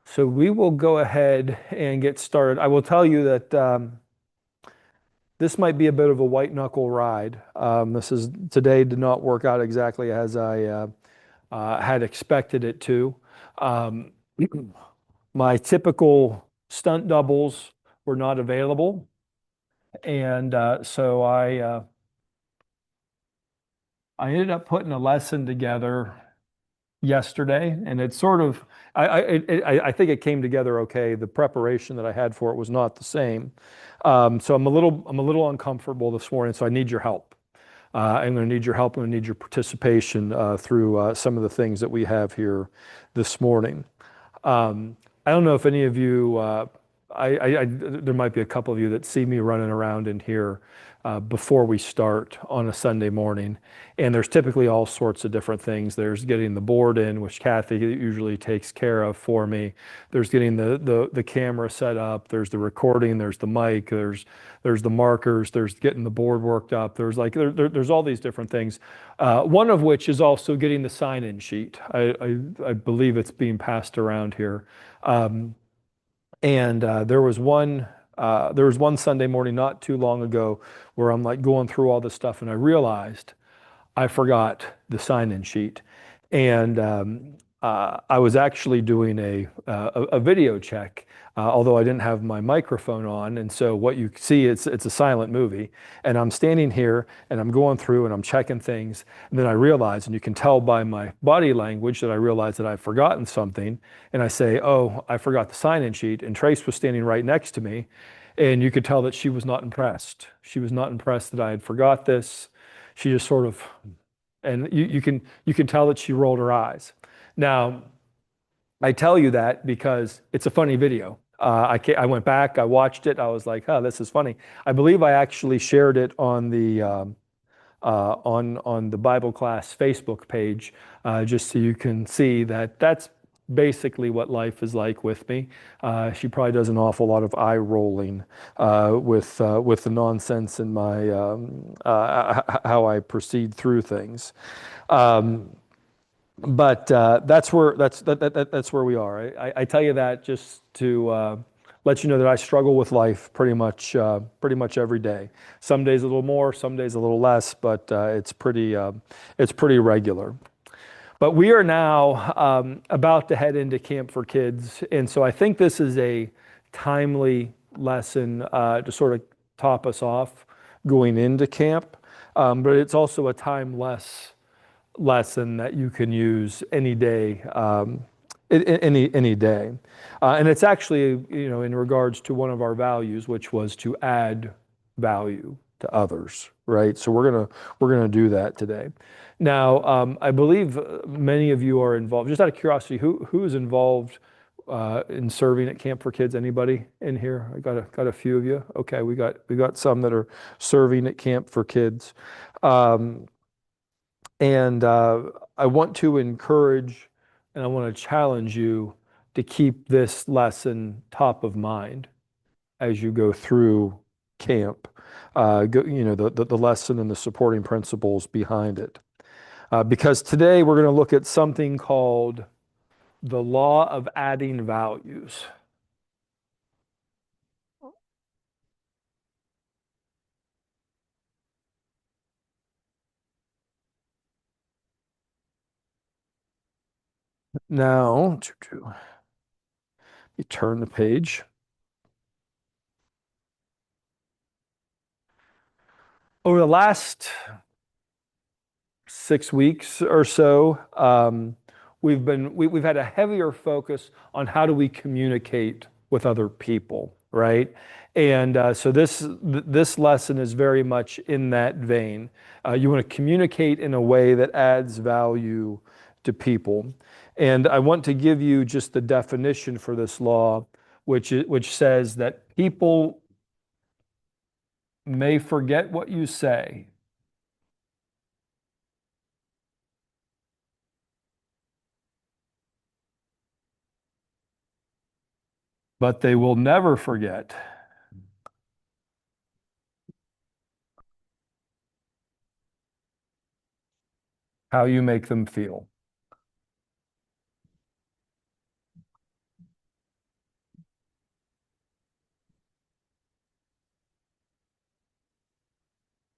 So we will go ahead and get started. I will tell you that this might be a bit of a white knuckle ride. Today did not work out exactly as I had expected it to. Um, my typical stunt doubles were not available, and I ended up putting a lesson together yesterday, and it's sort of I think it came together okay. The preparation that I had for it was not the same, so I'm a little uncomfortable this morning. So I need your help. I'm going to need your help. I'm going to need your participation through some of the things that we have here this morning. I don't know if any of you, there might be a couple of you that see me running around in here before we start on a Sunday morning. And there's typically all sorts of different things. There's getting the board in, which Kathy usually takes care of for me. There's getting the camera set up. There's the recording. There's the mic. There's the markers. There's getting the board worked up. There's all these different things. One of which is also getting the sign-in sheet. I believe it's being passed around here. Um, and there was one Sunday morning not too long ago where I'm like going through all this stuff and I realized I forgot the sign-in sheet. And I was actually doing a video check, although I didn't have my microphone on. And so what you see, it's a silent movie. And I'm standing here and I'm going through and I'm checking things. And then I realize, and you can tell by my body language that I realize that I've forgotten something. And I say, oh, I forgot the sign-in sheet. And Trace was standing right next to me. And you could tell that she was not impressed. She was not impressed that I had forgot this. She just sort of, and you can tell that she rolled her eyes. Now, I tell you that because it's a funny video. I went back, I watched it, I was like, oh, this is funny. I believe I actually shared it on the Bible class Facebook page, just so you can see that that's basically what life is like with me. She probably does an awful lot of eye rolling with the nonsense in my how I proceed through things. Um, but that's where we are. I tell you that just to let you know that I struggle with life pretty much every day. Some days a little more, some days a little less, but it's pretty regular. But we are now about to head into Camp for Kids, and so I think this is a timely lesson to sort of top us off going into camp. But it's also a timeless lesson that you can use any day, any day. And it's actually, in regards to one of our values, which was to add value to others, right? So we're gonna do that today. Now, I believe many of you are involved. Just out of curiosity, who is involved in serving at Camp for Kids? Anybody in here? I got a few of you. Okay, we got some that are serving at Camp for Kids. Um, and I want to encourage and I want to challenge you to keep this lesson top of mind as you go through camp. The lesson and the supporting principles behind it. Because today we're going to look at something called the law of adding values. Now, you turn the page. Over the last 6 weeks or so, we've had a heavier focus on how do we communicate with other people, right? And so this lesson is very much in that vein. You want to communicate in a way that adds value to people. And I want to give you just the definition for this law, which says that people may forget what you say, but they will never forget how you make them feel.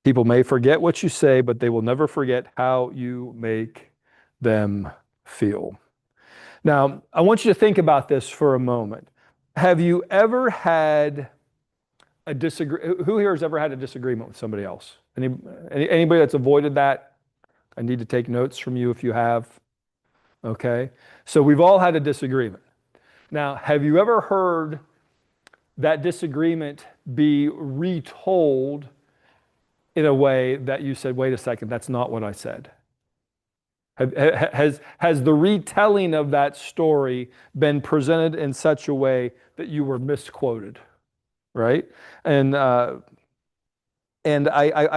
People may forget what you say, but they will never forget how you make them feel. Now, I want you to think about this for a moment. Have you ever had a disagree? Who here has ever had a disagreement with somebody else? Anybody that's avoided that? I need to take notes from you if you have. Okay. So we've all had a disagreement. Now, have you ever heard that disagreement be retold in a way that you said, wait a second, that's not what I said? Has the retelling of that story been presented in such a way that you were misquoted, right? And I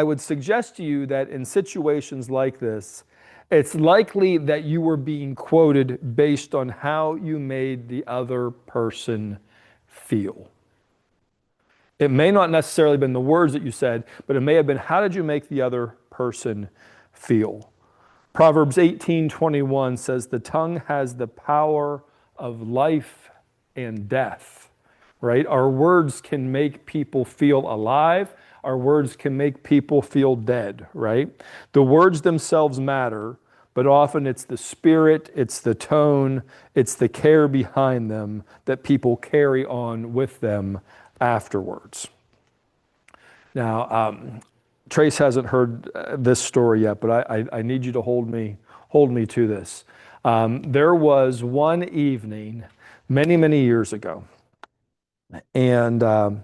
would suggest to you that in situations like this, it's likely that you were being quoted based on how you made the other person feel. It may not necessarily have been the words that you said, but it may have been how did you make the other person feel? Proverbs 18:21 says, the tongue has the power of life and death, right? Our words can make people feel alive. Our words can make people feel dead, right? The words themselves matter, but often it's the spirit, it's the tone, it's the care behind them that people carry on with them afterwards. Now, Trace hasn't heard this story yet, but I need you to hold me to this. There was one evening many, many years ago, and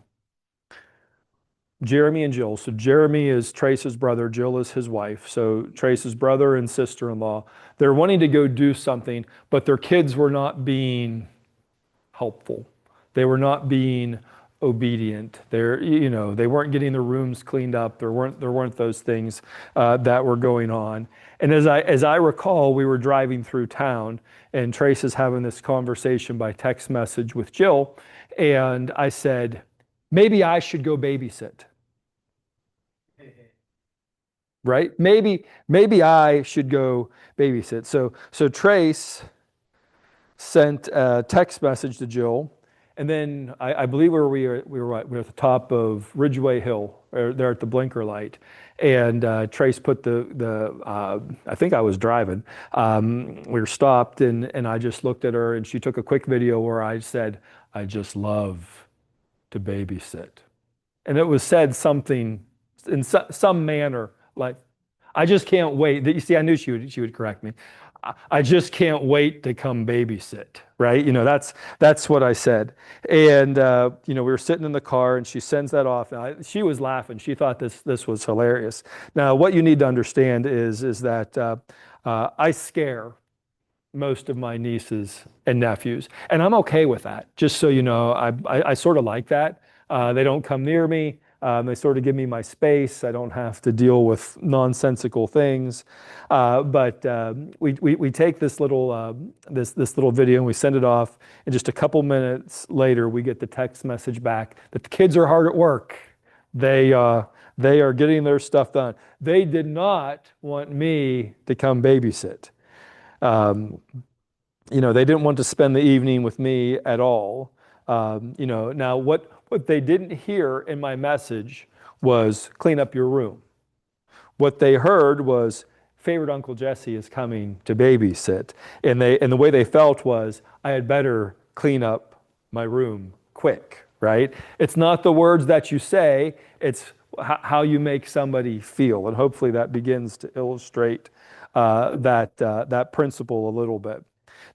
Jeremy and Jill. So Jeremy is Trace's brother, Jill is his wife. So Trace's brother and sister-in-law, they're wanting to go do something, but their kids were not being helpful. They were not being obedient. They weren't getting their rooms cleaned up. There weren't those things that were going on. And as I recall, we were driving through town, and Trace is having this conversation by text message with Jill, and I said, maybe I should go babysit. Right? Maybe I should go babysit. So Trace sent a text message to Jill, and then I believe we were at the top of Ridgeway Hill, or there at the blinker light, and Trace put I think I was driving. We were stopped, and I just looked at her, and she took a quick video where I said, "I just love to babysit," and it was said something in some manner like, "I just can't wait." You see, I knew she would correct me. I just can't wait to come babysit, right? That's what I said. And we were sitting in the car, and she sends that off. Now, she was laughing. She thought this was hilarious. Now, what you need to understand is that I scare most of my nieces and nephews, and I'm okay with that. Just so you know, I sort of like that. They don't come near me. They sort of give me my space. I don't have to deal with nonsensical things. But we take this little video and we send it off. And just a couple minutes later, we get the text message back that the kids are hard at work. They are getting their stuff done. They did not want me to come babysit. They didn't want to spend the evening with me at all. Now what they didn't hear in my message was clean up your room. What they heard was favorite Uncle Jesse is coming to babysit. And the way they felt was I had better clean up my room quick, right? It's not the words that you say, it's how you make somebody feel. And hopefully that begins to illustrate that principle a little bit.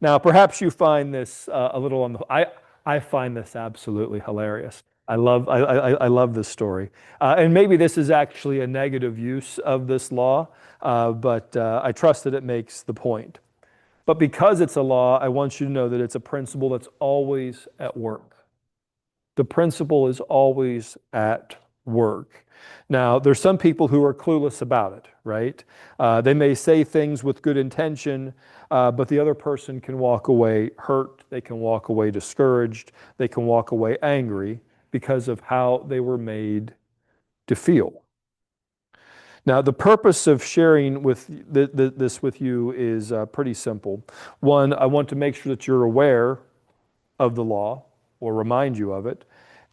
Now, perhaps you find this a little on the, I find this absolutely hilarious. I love this story. And maybe this is actually a negative use of this law, but I trust that it makes the point. But because it's a law, I want you to know that it's a principle that's always at work. The principle is always at work. Now, there's some people who are clueless about it, right? They may say things with good intention, but the other person can walk away hurt, they can walk away discouraged, they can walk away angry because of how they were made to feel. Now, the purpose of sharing this with you is pretty simple. One, I want to make sure that you're aware of the law or remind you of it.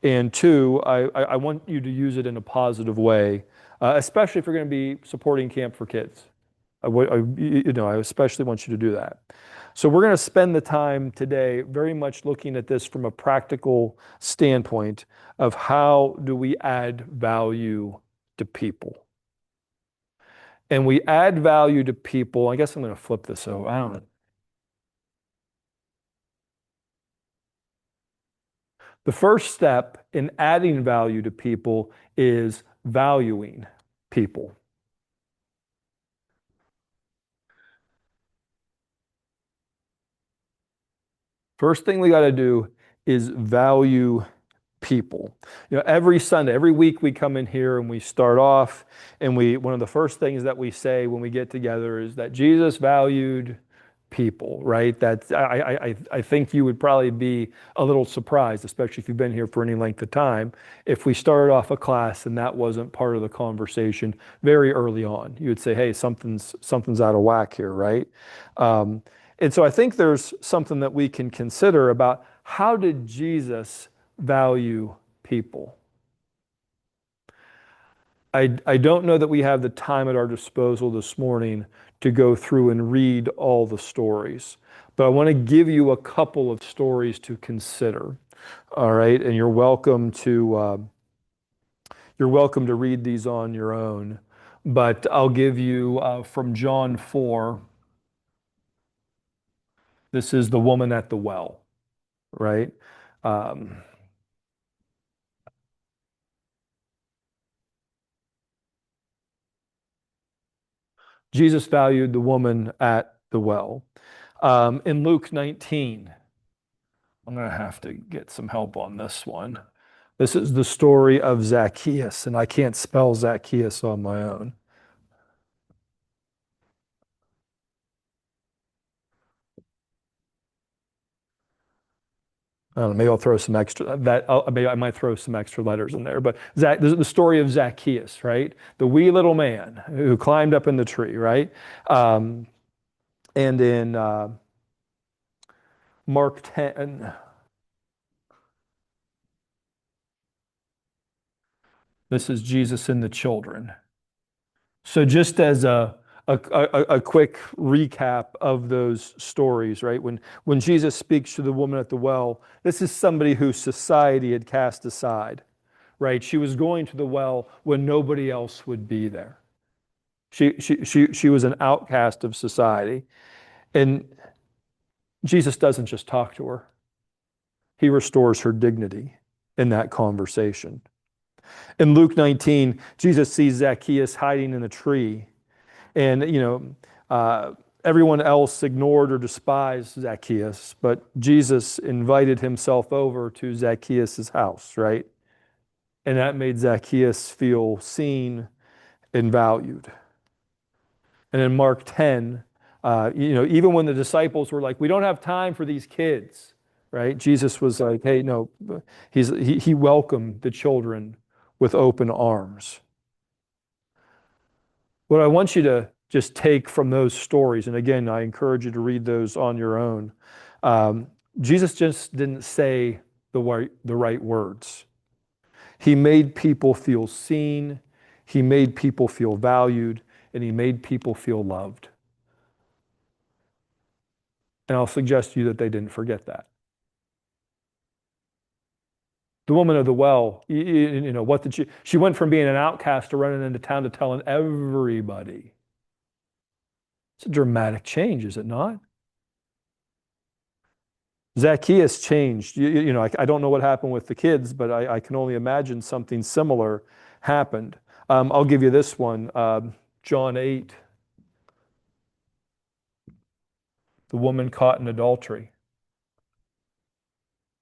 And two, I want you to use it in a positive way, especially if you're going to be supporting Camp for Kids. I especially want you to do that. So we're going to spend the time today very much looking at this from a practical standpoint of how do we add value to people. And we add value to people. I guess I'm going to flip this over. I don't know. The first step in adding value to people is valuing people. First thing we got to do is value people. Every Sunday, every week we come in here and we start off, and one of the first things that we say when we get together is that Jesus valued people, right? I think you would probably be a little surprised, especially if you've been here for any length of time, if we started off a class and that wasn't part of the conversation very early on. You would say, hey, something's out of whack here, right? And so I think there's something that we can consider about how did Jesus value people? I don't know that we have the time at our disposal this morning to go through and read all the stories, but I want to give you a couple of stories to consider. All right, and you're welcome to read these on your own, but I'll give you from John 4. This is the woman at the well, right? Um, Jesus valued the woman at the well. In Luke 19, I'm going to have to get some help on this one. This is the story of Zacchaeus, and I can't spell Zacchaeus on my own. I don't know, maybe I'll throw some extra maybe I might throw some extra letters in there. But this is the story of Zacchaeus, right? The wee little man who climbed up in the tree, right? Um, and in Mark 10, this is Jesus and the children. So just as a quick recap of those stories, right? When Jesus speaks to the woman at the well, this is somebody who society had cast aside, right? She was going to the well when nobody else would be there. She was an outcast of society. And Jesus doesn't just talk to her. He restores her dignity in that conversation. In Luke 19, Jesus sees Zacchaeus hiding in a tree. And, everyone else ignored or despised Zacchaeus, but Jesus invited himself over to Zacchaeus' house, right? And that made Zacchaeus feel seen and valued. And in Mark 10, even when the disciples were like, we don't have time for these kids, right? Jesus was like, hey, no, he welcomed the children with open arms. What I want you to just take from those stories, and again, I encourage you to read those on your own. Jesus just didn't say the right words. He made people feel seen, he made people feel valued, and he made people feel loved. And I'll suggest to you that they didn't forget that. The woman of the well, what did she went from being an outcast to running into town to telling everybody. It's a dramatic change, is it not? Zacchaeus changed. I don't know what happened with the kids, but I can only imagine something similar happened. I'll give you this one, John 8, the woman caught in adultery.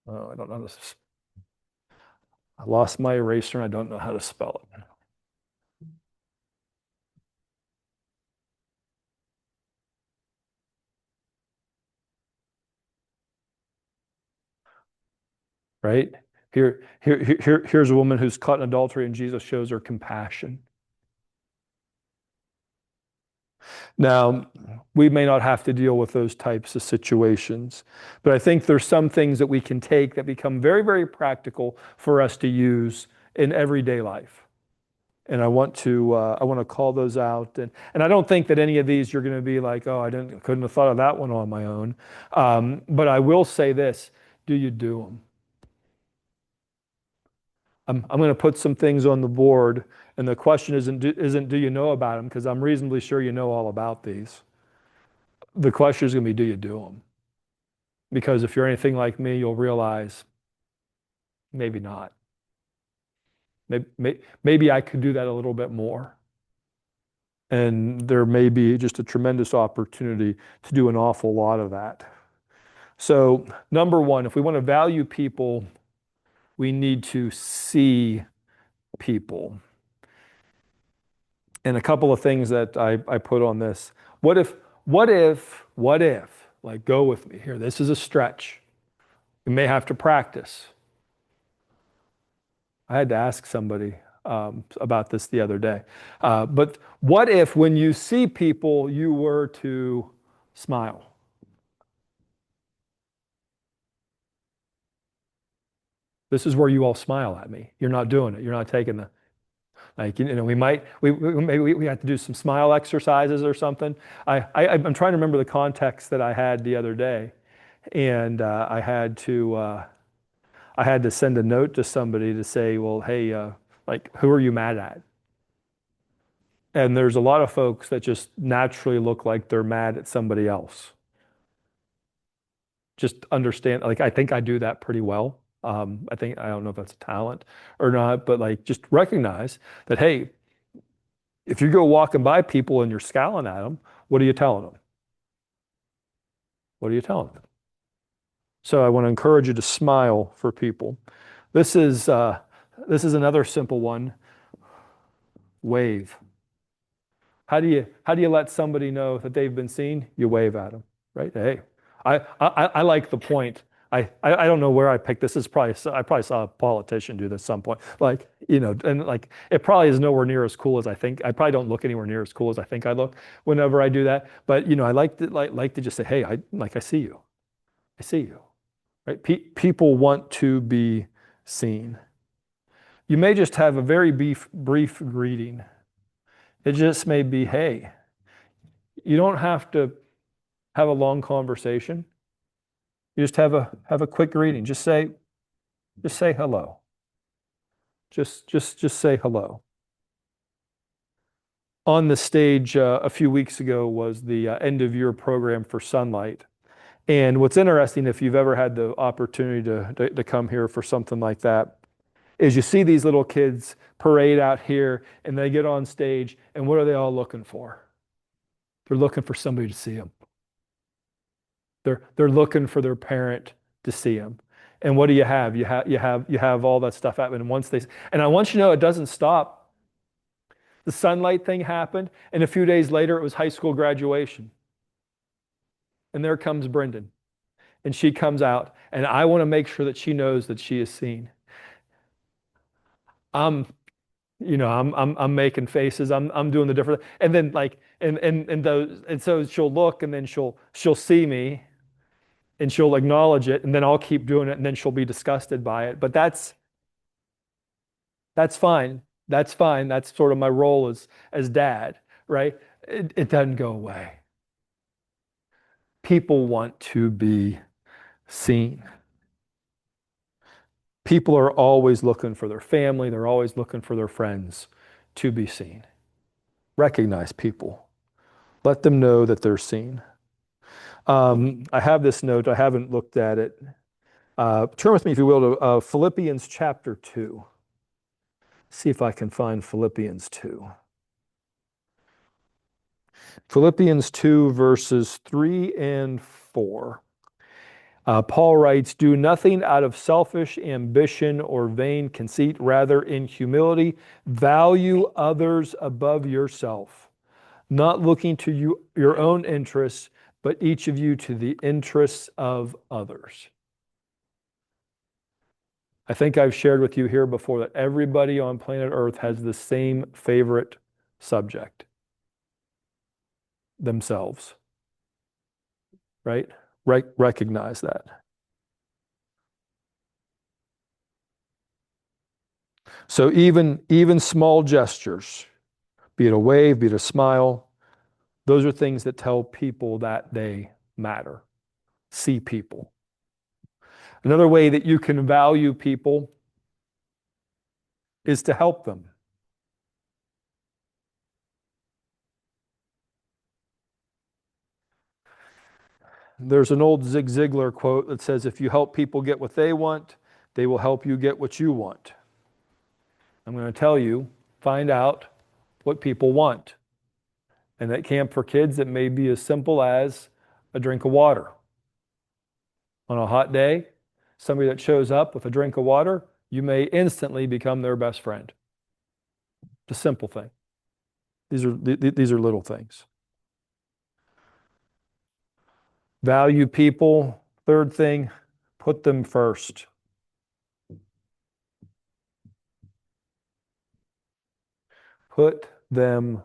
Oh, I don't know this. I lost my eraser and I don't know how to spell it. Right? Here's a woman who's caught in adultery, and Jesus shows her compassion. Now, we may not have to deal with those types of situations, but I think there's some things that we can take that become very, very practical for us to use in everyday life. And I want to call those out. And I don't think that any of these you're going to be like, oh, couldn't have thought of that one on my own. But I will say this, do you do them? I'm going to put some things on the board, and the question isn't do you know about them? Because I'm reasonably sure you know all about these. The question is going to be, do you do them? Because if you're anything like me, you'll realize maybe not. Maybe I could do that a little bit more. And there may be just a tremendous opportunity to do an awful lot of that. So, number one, if we want to value people, we need to see people. And a couple of things that I put on this. What if, like go with me here, this is a stretch. You may have to practice. I had to ask somebody about this the other day. But what if when you see people, you were to smile? This is where you all smile at me. You're not doing it. You're not taking the, like, maybe we have to do some smile exercises or something. I'm trying to remember the context that I had the other day. And I had to send a note to somebody to say, well, hey, like, who are you mad at? And there's a lot of folks that just naturally look like they're mad at somebody else. Just understand, like, I think I do that pretty well. I don't know if that's a talent or not, but like, just recognize that, hey, if you go walking by people and you're scowling at them, what are you telling them? What are you telling them? So I want to encourage you to smile for people. This is another simple one. Wave. How do you let somebody know that they've been seen? You wave at them, right? Hey, I like the point. I don't know where I picked this. I probably saw a politician do this at some point. Like, and like it probably is nowhere near as cool as I think. I probably don't look anywhere near as cool as I think I look whenever I do that. But I like to just say, hey, I see you. I see you. Right? People want to be seen. You may just have a very brief greeting. It just may be, hey, you don't have to have a long conversation. You just have a quick greeting. Just say hello. Just say hello. On the stage a few weeks ago was the end of year program for Sunlight. And what's interesting, if you've ever had the opportunity to come here for something like that, is you see these little kids parade out here and they get on stage, and what are they all looking for? They're looking for somebody to see them. They're looking for their parent to see them. And what do you have? You have all that stuff happening. And I want you to know it doesn't stop. The Sunlight thing happened, and a few days later it was high school graduation. And there comes Brendan. And she comes out, and I want to make sure that she knows that she is seen. I'm making faces. I'm doing the different, and then like, and so she'll look, and then she'll see me, and she'll acknowledge it, and then I'll keep doing it, and then she'll be disgusted by it. But that's fine. That's fine. That's sort of my role as dad, right? It doesn't go away. People want to be seen. People are always looking for their family, they're always looking for their friends to be seen. Recognize people. Let them know that they're seen. I have this note, I haven't looked at it. Turn with me, if you will, to Philippians chapter 2. See if I can find Philippians 2. Philippians 2, verses 3 and 4. Paul writes, do nothing out of selfish ambition or vain conceit, rather in humility, value others above yourself, not looking to your own interests, but each of you to the interests of others. I think I've shared with you here before that everybody on planet Earth has the same favorite subject. themselves, right? Recognize that. So even small gestures, be it a wave, be it a smile, those are things that tell people that they matter. See people. Another way that you can value people is to help them. There's an old Zig Ziglar quote that says, if you help people get what they want, they will help you get what you want. I'm going to tell you, find out what people want. And at Camp for Kids, it may be as simple as a drink of water. On a hot day, somebody that shows up with a drink of water, you may instantly become their best friend. It's a simple thing. These are little things. Value people. Third thing, put them first. Put them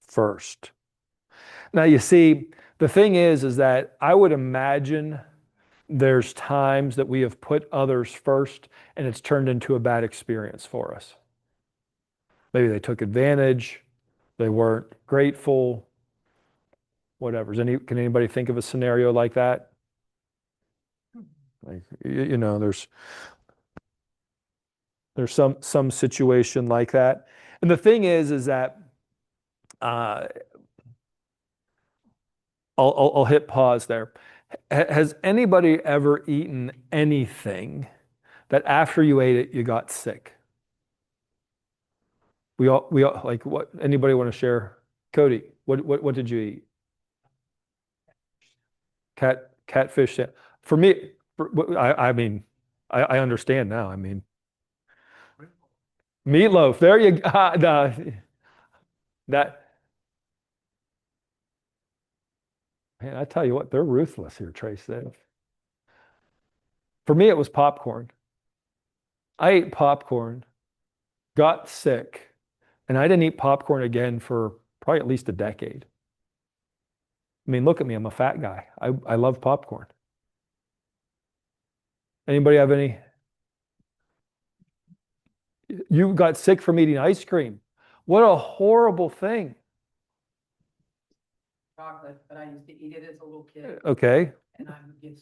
first. Now, you see, the thing is that I would imagine there's times that we have put others first and it's turned into a bad experience for us. Maybe they took advantage, they weren't grateful, whatever. Can anybody think of a scenario like that? Like, there's some situation like that. And the thing is that I'll hit pause there. Has anybody ever eaten anything that after you ate it, you got sick? We all like what? Anybody want to share? Cody, what did you eat? Catfish. For me, I mean, I understand now. I mean, meatloaf. There you go. That man, I tell you what, they're ruthless here, Trace. For me, it was popcorn. I ate popcorn, got sick, and I didn't eat popcorn again for probably at least a decade. I mean, look at me, I'm a fat guy. I love popcorn. Anybody have any? You got sick from eating ice cream. What a horrible thing. Chocolate, but I used to eat it as a little kid, Okay. and I would get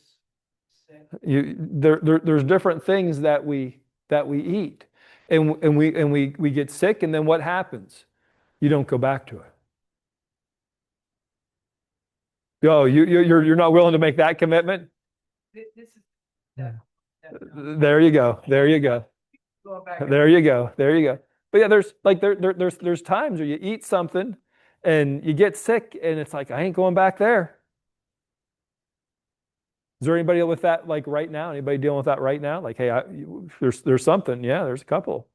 sick. There's different things that we eat. And we get sick, and then what happens? You don't go back to it. Oh, you're not willing to make that commitment? This is that, There you go. There you go. going back. There you go. There you go. But yeah, there's times where you eat something and you get sick and it's like, I ain't going back there. Is there anybody with that like right now? Anybody dealing with that right now? Like, hey, there's something. Yeah, there's a couple.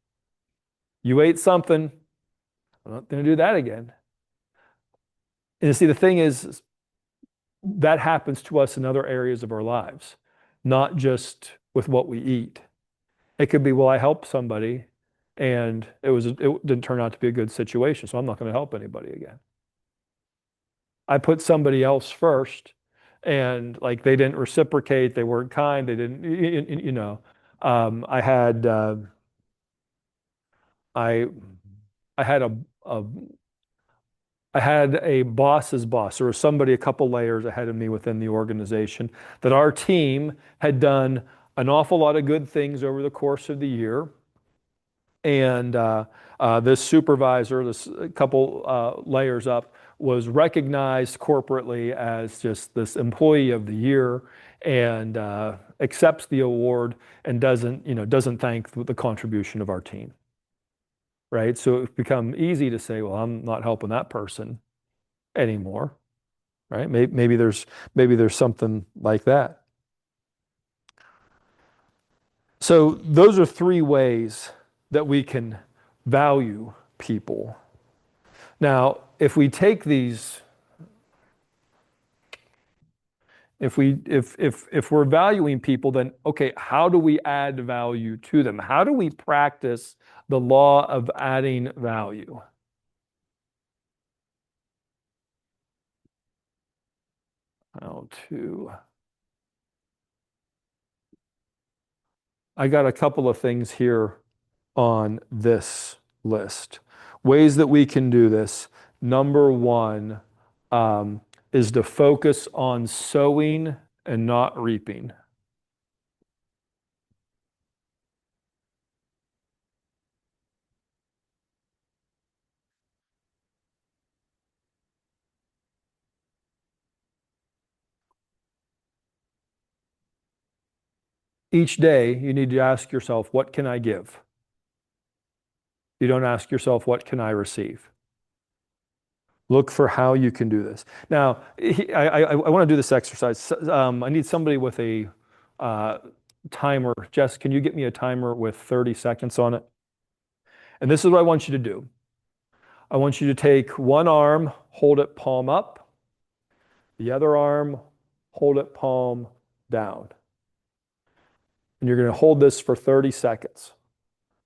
You ate something. I'm not going to do that again. And you see, the thing is that happens to us in other areas of our lives, not just with what we eat. It could be, well, I helped somebody and it didn't turn out to be a good situation, so I'm not going to help anybody again. I put somebody else first and like they didn't reciprocate, they weren't kind, they didn't, I had I I had a I had a boss's boss or somebody a couple layers ahead of me within the organization that our team had done an awful lot of good things over the course of the year. And this supervisor, this couple layers up, was recognized corporately as just this employee of the year and accepts the award and doesn't thank the contribution of our team. Right? So it's become easy to say, well, I'm not helping that person anymore. Right? Maybe there's something like that. So those are three ways that we can value people. Now, if we take these, if we're valuing people, then okay, how do we add value to them? How do we practice the law of adding value? how to. I got a couple of things here on this list. Ways that we can do this. Number one is to focus on sowing and not reaping. Each day, you need to ask yourself, what can I give? You don't ask yourself, what can I receive? Look for how you can do this. Now, I want to do this exercise. I need somebody with a timer. Jess, can you get me a timer with 30 seconds on it? And this is what I want you to do. I want you to take one arm, hold it palm up, the other arm, hold it palm down. And you're going to hold this for 30 seconds.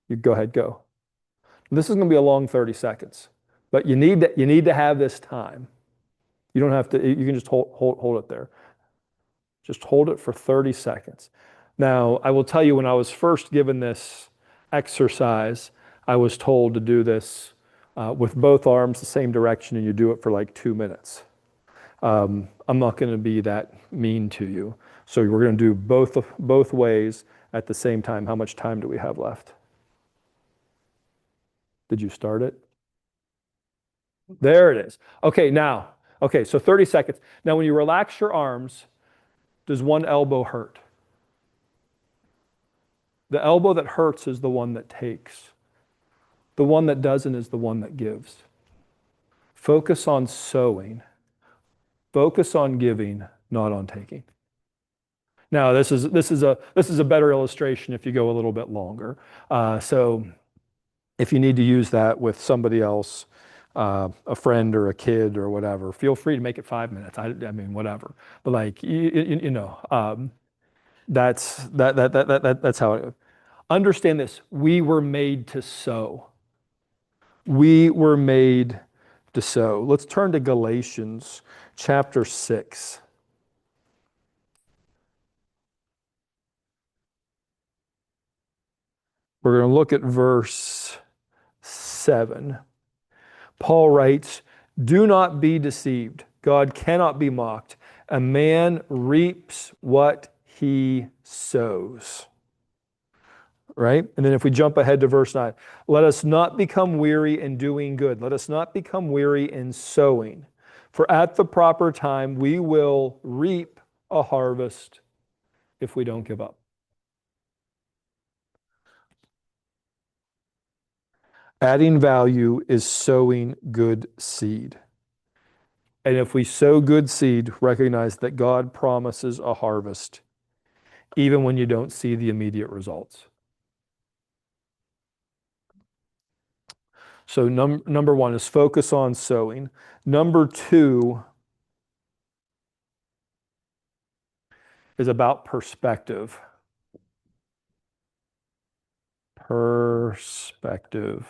You go ahead, go. This is going to be a long 30 seconds, but you need to have this time. You don't have to, you can just hold it there. Just hold it for 30 seconds. Now, I will tell you, when I was first given this exercise, I was told to do this with both arms the same direction, and you do it for like 2 minutes. I'm not going to be that mean to you. So we're going to do both ways at the same time. How much time do we have left? Did you start it? There it is. Okay, now, so 30 seconds. Now, when you relax your arms, does one elbow hurt? The elbow that hurts is the one that takes. The one that doesn't is the one that gives. Focus on sowing. Focus on giving, not on taking. Now, this is a better illustration if you go a little bit longer. So if you need to use that with somebody else, a friend or a kid or whatever, feel free to make it 5 minutes. I mean, whatever. But like that's how it. Understand this. We were made to sow. We were made to sow. Let's turn to Galatians chapter 6. We're going to look at verse 7. Paul writes, "Do not be deceived. God cannot be mocked. A man reaps what he sows." Right? And then if we jump ahead to verse 9, let us not become weary in doing good. Let us not become weary in sowing. For at the proper time we will reap a harvest if we don't give up. Adding value is sowing good seed. And if we sow good seed, recognize that God promises a harvest, even when you don't see the immediate results. So number one is focus on sowing. Number two is about perspective. Perspective.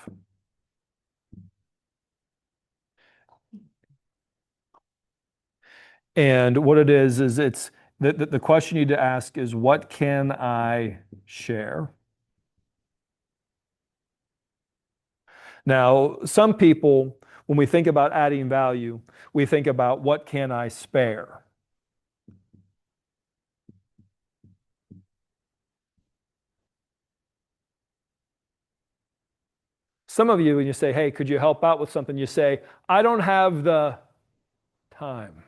And what it is it's the question you need to ask is, what can I share? Now, some people, when we think about adding value, we think about, what can I spare? Some of you, when you say, hey, could you help out with something? You say, I don't have the time.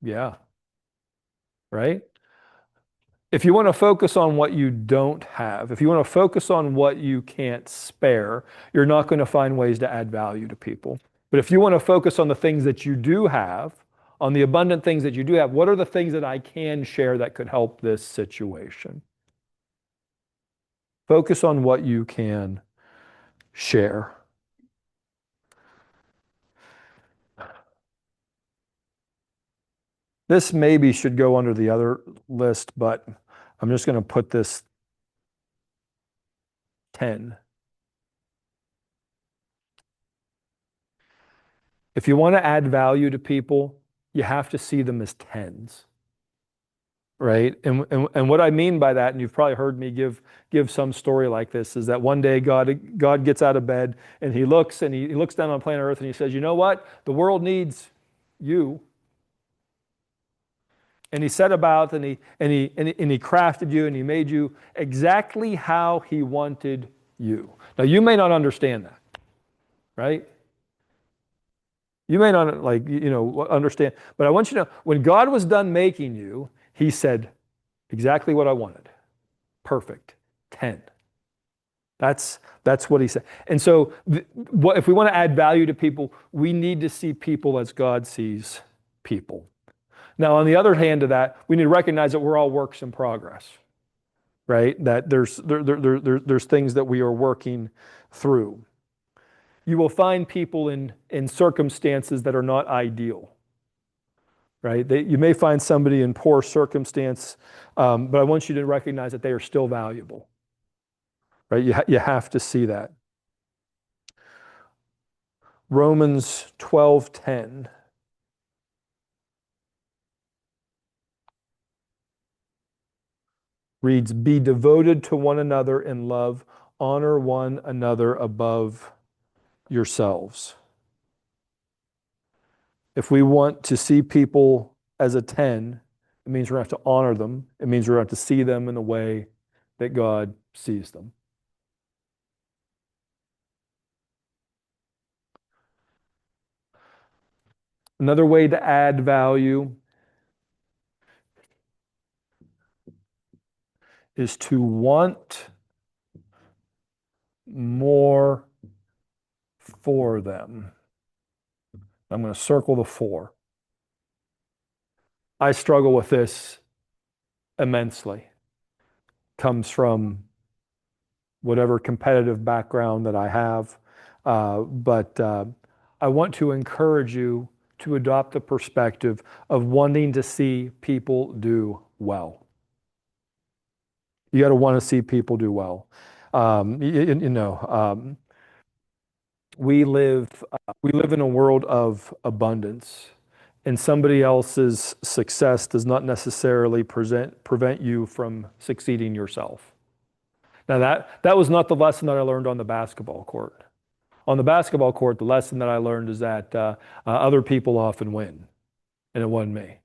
Yeah. Right? If you want to focus on what you don't have, if you want to focus on what you can't spare, you're not going to find ways to add value to people. But if you want to focus on the things that you do have, on the abundant things that you do have, what are the things that I can share that could help this situation? Focus on what you can share. This maybe should go under the other list, but I'm just going to put this 10. If you want to add value to people, you have to see them as tens, right? And what I mean by that, and you've probably heard me give some story like this, is that one day God gets out of bed and he looks down on planet Earth and he says, you know what? The world needs you. And he set about and he crafted you and he made you exactly how he wanted you. Now you may not understand that, right? You may not understand, but I want you to know when God was done making you, he said exactly what I wanted. Perfect. 10. That's what he said. And so if we want to add value to people, we need to see people as God sees people. Now, on the other hand of that, we need to recognize that we're all works in progress, right? That there's things that we are working through. You will find people in circumstances that are not ideal, right? You may find somebody in poor circumstance, but I want you to recognize that they are still valuable, right? You have to see that. Romans 12:10 reads, "Be devoted to one another in love, honor one another above yourselves." If we want to see people as a 10, it means we're going to have to honor them. It means we're going to have to see them in the way that God sees them. Another way to add value is to want more for them. I'm going to circle the 4. I struggle with this immensely. Comes from whatever competitive background that I have. But I want to encourage you to adopt the perspective of wanting to see people do well. You got to want to see people do well. We live in a world of abundance, and somebody else's success does not necessarily prevent you from succeeding yourself. Now that was not the lesson that I learned on the basketball court. On the basketball court, the lesson that I learned is that other people often win, and it wasn't me.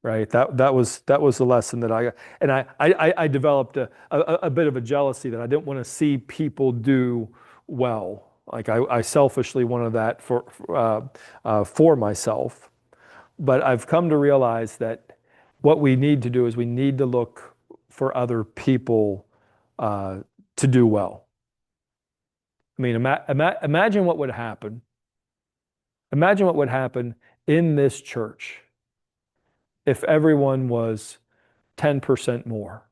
Right? That was the lesson that I got, and I developed a bit of a jealousy that I didn't want to see people do well. Like I selfishly wanted that for myself, but I've come to realize that what we need to do is we need to look for other people to do well. I mean, imagine what would happen. Imagine what would happen in this church if everyone was 10% more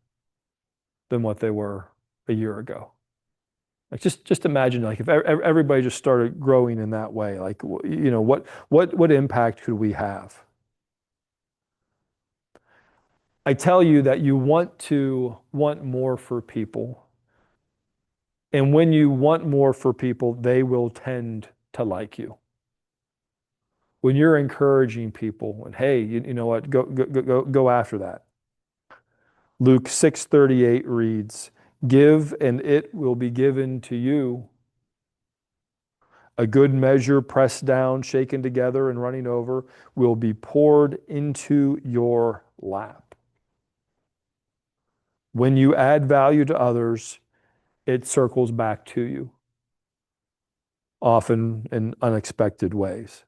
than what they were a year ago. Like just imagine like if everybody just started growing in that way, like what impact could we have? I tell you that you want more for people. And when you want more for people, they will tend to like you. When you're encouraging people and hey, you know what, go after that. Luke 6:38 reads, "Give and it will be given to you. A good measure pressed down, shaken together and running over will be poured into your lap." When you add value to others, it circles back to you, often in unexpected ways.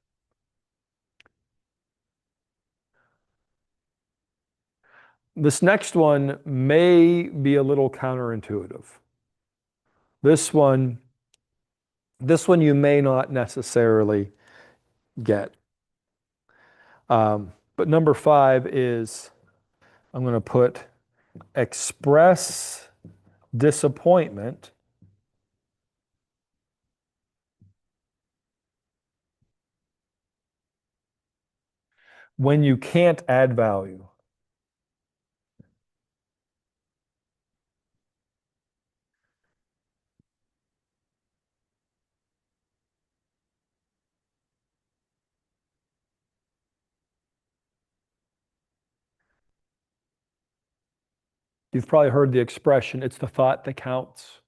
This next one may be a little counterintuitive. This one you may not necessarily get. But number 5 is, I'm going to put express disappointment when you can't add value. You've probably heard the expression, it's the thought that counts.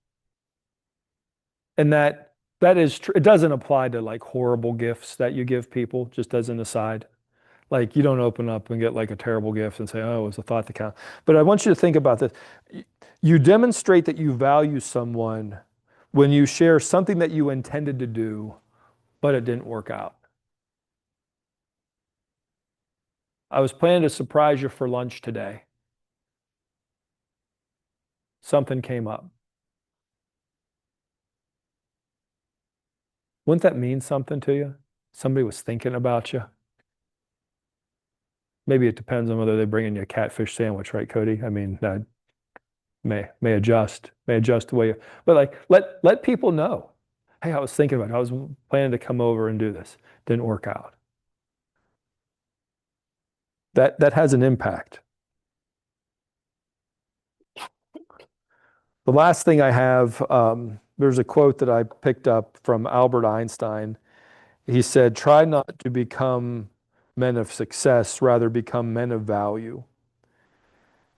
And that is true. It doesn't apply to like horrible gifts that you give people, just as an aside. Like you don't open up and get like a terrible gift and say, oh, it was a thought that counts. But I want you to think about this. You demonstrate that you value someone when you share something that you intended to do, but it didn't work out. I was planning to surprise you for lunch today. Something came up. Wouldn't that mean something to you? Somebody was thinking about you. Maybe it depends on whether they bring in you a catfish sandwich, right, Cody? I mean, that may adjust the way you, but like let people know. Hey, I was thinking about it. I was planning to come over and do this. Didn't work out. That has an impact. The last thing I have, there's a quote that I picked up from Albert Einstein. He said, try not to become men of success, rather become men of value.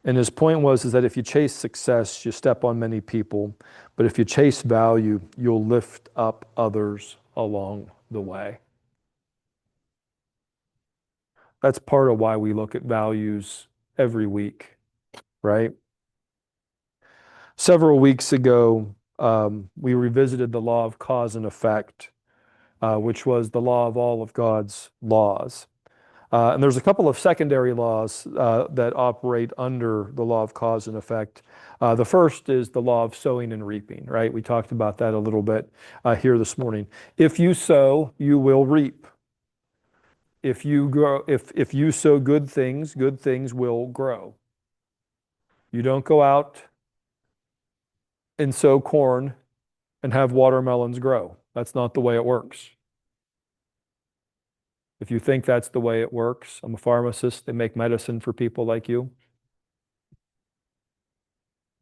And his point was is that if you chase success, you step on many people, but if you chase value, you'll lift up others along the way. That's part of why we look at values every week, right? Several weeks ago, we revisited the law of cause and effect, which was the law of all of God's laws. And there's a couple of secondary laws that operate under the law of cause and effect. The first is the law of sowing and reaping, right? We talked about that a little bit here this morning. If you sow, you will reap. If you grow, if you sow good things will grow. You don't go out and sow corn and have watermelons grow. That's not the way it works. If you think that's the way it works, I'm a pharmacist. They make medicine for people like you.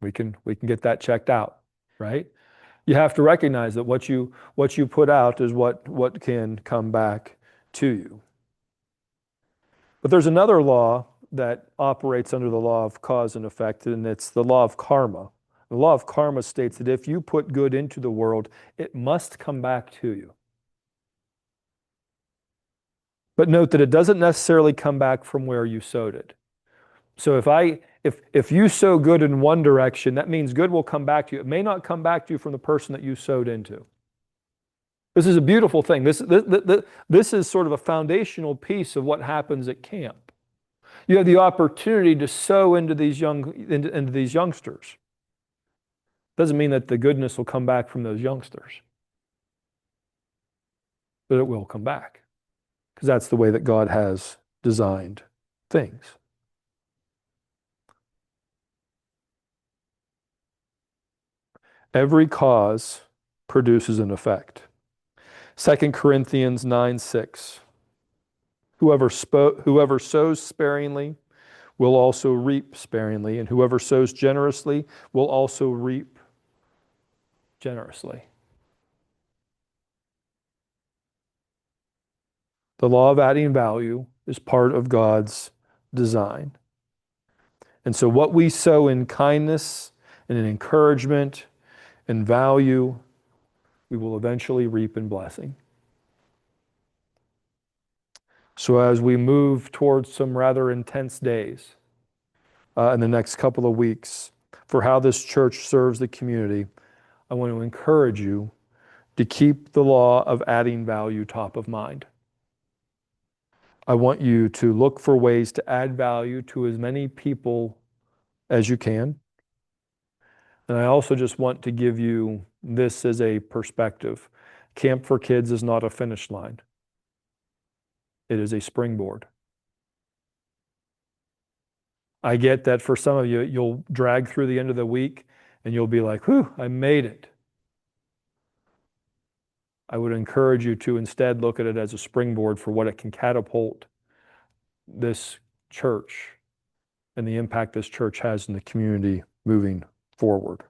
We can get that checked out, right? You have to recognize that what you put out is what can come back to you. But there's another law that operates under the law of cause and effect, and it's the law of karma. The law of karma states that if you put good into the world, it must come back to you. But note that it doesn't necessarily come back from where you sowed it. So if you sow good in one direction, that means good will come back to you. It may not come back to you from the person that you sowed into. This is a beautiful thing. This is sort of a foundational piece of what happens at camp. You have the opportunity to sow into these youngsters. Doesn't mean that the goodness will come back from those youngsters, but it will come back because that's the way that God has designed things. Every cause produces an effect. 2 Corinthians 9:6. Whoever sows sparingly will also reap sparingly, and whoever sows generously will also reap generously. The law of adding value is part of God's design. And so what we sow in kindness and in encouragement and value, we will eventually reap in blessing. So as we move towards some rather intense days in the next couple of weeks for how this church serves the community, I want to encourage you to keep the law of adding value top of mind. I want you to look for ways to add value to as many people as you can. And I also just want to give you this as a perspective. Camp for Kids is not a finish line. It is a springboard. I get that for some of you, you'll drag through the end of the week and you'll be like, whew, I made it. I would encourage you to instead look at it as a springboard for what it can catapult this church and the impact this church has in the community moving forward.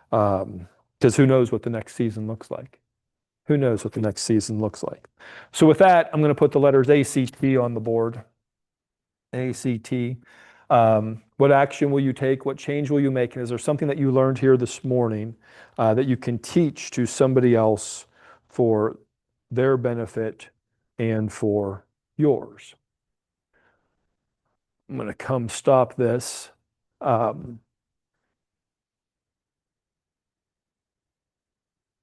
Because who knows what the next season looks like? Who knows what the next season looks like? So with that, I'm going to put the letters ACT on the board. ACT. What action will you take? What change will you make? And is there something that you learned here this morning that you can teach to somebody else for their benefit and for yours? I'm going to come stop this.